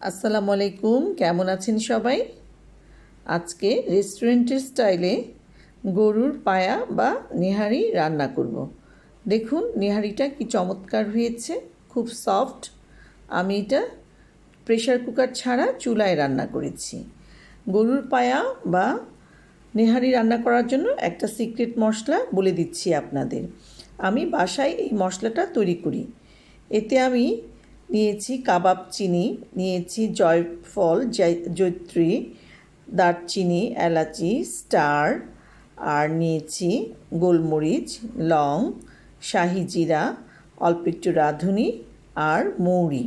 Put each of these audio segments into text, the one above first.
আসসালামু আলাইকুম, কেমন আছেন সবাই? আজকে রেস্টুরেন্টের স্টাইলে গরুর পায়া বা নেহারি রান্না করব। দেখুন নেহারিটা কি চমৎকার হয়েছে, খুব সফট। আমি এটা প্রেসার কুকার ছাড়া চুলায় রান্না করেছি। গরুর পায়া বা নেহারি রান্না করার জন্য একটা সিক্রেট মশলা বলে দিচ্ছি আপনাদের। আমি বাসায় এই মশলাটা তৈরি করি। এতে আমি নিয়েছি কাবাব চিনি, নিয়েছি জয়ফল, জয়ত্রী, দারচিনি, এলাচি, স্টার, আর নিয়েছি গোলমরিচ, লং, শাহি জিরা, অল্প একটু রাঁধুনি আর মৌরি।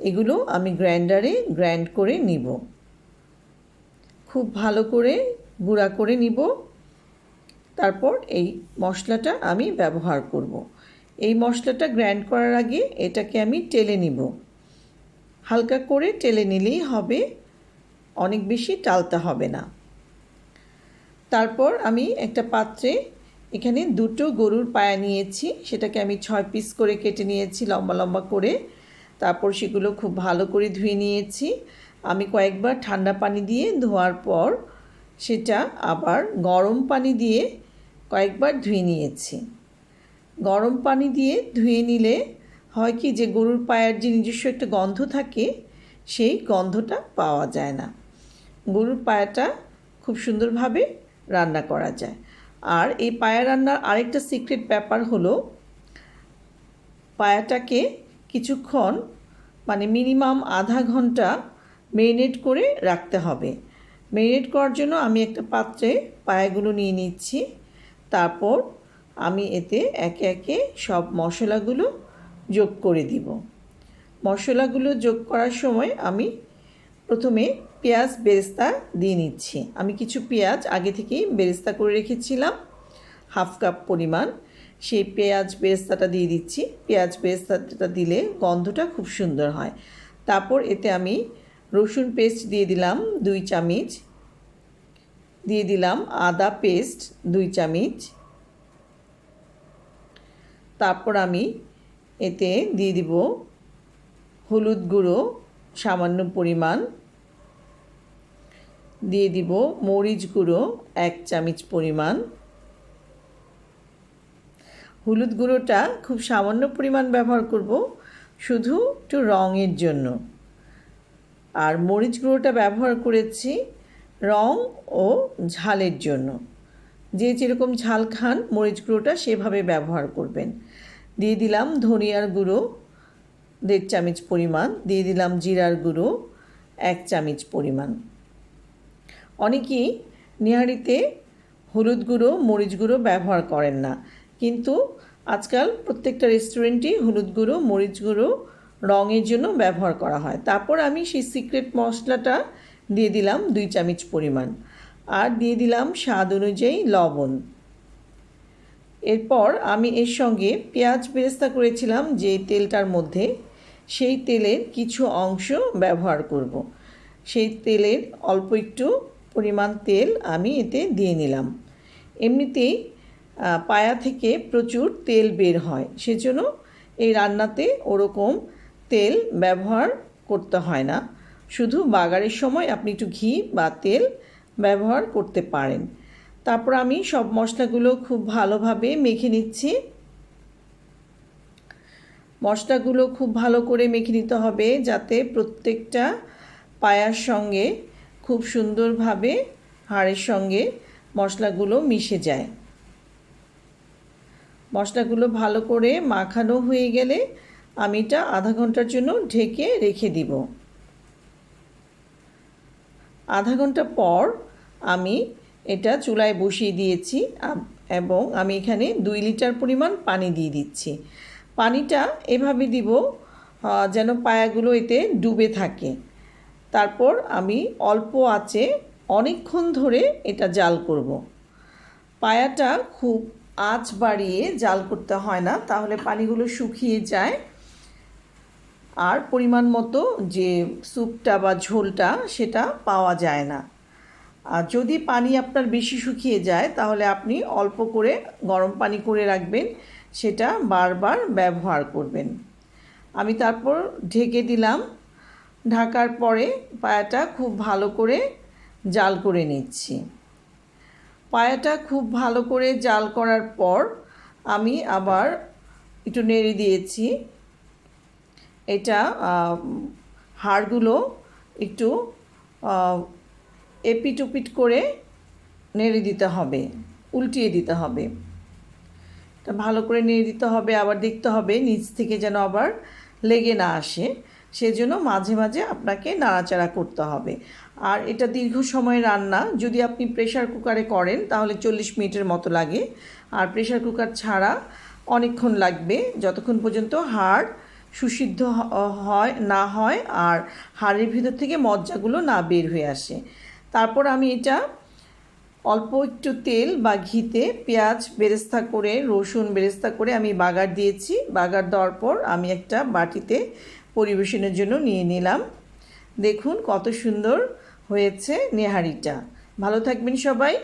এগুলো আমি গ্রাইন্ডারে গ্রাইন্ড করে নিব, খুব ভালো করে গুঁড়া করে নিব। তারপর এই মশলাটা আমি ব্যবহার করব। এই মশলাটা গ্রাইন্ড করার আগে এটাকে আমি টেলে নিব। হালকা করে টেলে নিলেই হবে, অনেক বেশি টালতে হবে না। তারপর আমি একটা পাত্রে এখানে দুটো গরুর পায়া নিয়েছি, সেটাকে আমি 6 পিস করে কেটে নিয়েছি লম্বা লম্বা করে। তারপর সেগুলো খুব ভালো করে ধুয়ে নিয়েছি। আমি কয়েকবার ঠান্ডা পানি দিয়ে ধোয়ার পর সেটা আবার গরম পানি দিয়ে কয়েকবার ধুয়ে নিয়েছি। গরম পানি দিয়ে ধুয়ে নিলে হয় কি, যে গরুর পায়ের যে নিজস্ব একটা গন্ধ থাকে, সেই গন্ধটা পাওয়া যায় না। গরুর পায়াটা খুব সুন্দরভাবে রান্না করা যায়। আর এই পায়া রান্নার আরেকটা সিক্রেট ব্যাপার হলো, পায়াটাকে কিছুক্ষণ মানে মিনিমাম আধা ঘন্টা মেরিনেট করে রাখতে হবে। মেরিনেট করার জন্য আমি একটা পাত্রে পায়াগুলো নিয়ে নিচ্ছি। তারপর আমি এতে একে একে সব মশলাগুলো যোগ করে দিব। মশলাগুলো যোগ করার সময় আমি প্রথমে পেঁয়াজ বেরেস্তা দিয়ে নিচ্ছি। আমি কিছু পেঁয়াজ আগে থেকেই বেরেস্তা করে রেখেছিলাম, হাফ কাপ পরিমাণ। সেই পেঁয়াজ বেরেস্তাটা দিয়ে দিচ্ছি। পেঁয়াজ বেরেস্তাটা দিলে গন্ধটা খুব সুন্দর হয়। তারপর এতে আমি রসুন পেস্ট দিয়ে দিলাম 2 চামচ, দিয়ে দিলাম আদা পেস্ট 2 চামচ। তারপর আমি এতে দিয়ে দিব হলুদ গুঁড়ো সামান্য পরিমাণ, দিয়ে দিব মরিচ গুঁড়ো 1 চামচ পরিমাণ। হলুদ গুঁড়োটা খুব সামান্য পরিমাণ ব্যবহার করব, শুধু একটু রঙের জন্য। আর মরিচ গুঁড়োটা ব্যবহার করেছি রং ও ঝালের জন্য। যে যেরকম ঝাল খান মরিচ গুঁড়োটা সেভাবে ব্যবহার করবেন। দিয়ে দিলাম ধনিয়ার গুঁড়ো 1.5 চামচ পরিমাণ, দিয়ে দিলাম জিরার গুঁড়ো 1 চামচ পরিমাণ। অনেকেই নেহারিতে হলুদ গুঁড়ো মরিচ গুঁড়ো ব্যবহার করেন না, কিন্তু আজকাল প্রত্যেকটা রেস্টুরেন্টে হলুদ গুঁড়ো মরিচ গুঁড়ো রঙের জন্য ব্যবহার করা হয়। তারপর আমি সেই সিক্রেট মশলাটা দিয়ে দিলাম 2 চামচ পরিমাণ, আর দিয়ে দিলাম স্বাদ অনুযায়ী লবণ। এরপর আমি এর সঙ্গে পেঁয়াজ বেরেস্তা করেছিলাম যে তেলটার মধ্যে, সেই তেলের কিছু অংশ ব্যবহার করব। সেই তেলের অল্প একটু পরিমাণ তেল আমি এতে দিয়ে নিলাম। এমনিতেই পায়া থেকে প্রচুর তেল বের হয়, সেজন্য এই রান্নাতে ওরকম তেল ব্যবহার করতে হয় না। শুধু বাগারের সময় আপনি একটু ঘি বা তেল ব্যবহার করতে পারেন। তারপর আমি সব মশলাগুলো খুব ভালোভাবে মেখে নিচ্ছি। মশলাগুলো খুব ভালো করে মেখে নিতে হবে, যাতে প্রত্যেকটা পায়ার সঙ্গে খুব সুন্দরভাবে হাড়ের সঙ্গে মশলাগুলো মিশে যায়। মশলাগুলো ভালো করে মাখানো হয়ে গেলে আমি এটা আধা ঘন্টার জন্য ঢেকে রেখে দিব। আধা ঘন্টা পর আমি এটা চুলায় বসিয়ে দিয়েছি এবং আমি এখানে 2 লিটার পরিমাণ পানি দিয়ে দিচ্ছি। পানিটা এভাবে দিব যেন পায়াগুলো এতে ডুবে থাকে। তারপর আমি অল্প আঁচে অনেকক্ষণ ধরে এটা জাল করব। পায়াটা খুব আঁচ বাড়িয়ে জাল করতে হয় না, তাহলে পানিগুলো শুকিয়ে যায় আর পরিমাণ মতো যে স্যুপটা বা ঝোলটা সেটা পাওয়া যায় না। আর যদি পানি আপনার বেশি শুকিয়ে যায় তাহলে আপনি অল্প করে গরম পানি করে রাখবেন, সেটা বারবার ব্যবহার করবেন। আমি তারপর ঢেকে দিলাম। ঢাকার পরে পায়াটা খুব ভালো করে জাল করে নিচ্ছি। পায়াটা খুব ভালো করে জাল করার পর আমি আবার একটু নেড়ে দিয়েছি। এটা হাড়গুলো একটু এপিট ওপিট করে নেড়ে দিতে হবে, উল্টিয়ে দিতে হবে। এটা ভালো করে নেড়ে দিতে হবে, আবার দেখতে হবে নিচ থেকে যেন আবার লেগে না আসে, সেজন্য মাঝে মাঝে আপনাকে নাড়াচাড়া করতে হবে। আর এটা দীর্ঘ সময় রান্না, যদি আপনি প্রেশার কুকারে করেন তাহলে 40 মিনিটের মতো লাগে, আর প্রেশার কুকার ছাড়া অনেকক্ষণ লাগবে, যতক্ষণ পর্যন্ত হাড় সুসিদ্ধ না হয় আর হাড়ের ভিতর থেকে মজ্জাগুলো না বের হয়ে আসে। তারপর আমি এটা অল্প একটু তেল বা ঘিতে পেঁয়াজ বেরেস্তা করে, রসুন বেরেস্তা করে আমি বাগার দিয়েছি। বাগার দেওয়ার পর আমি একটা বাটিতে পরিবেশনের জন্য নিয়ে নিলাম। দেখুন কত সুন্দর হয়েছে নেহারিটা। ভালো থাকবেন সবাই।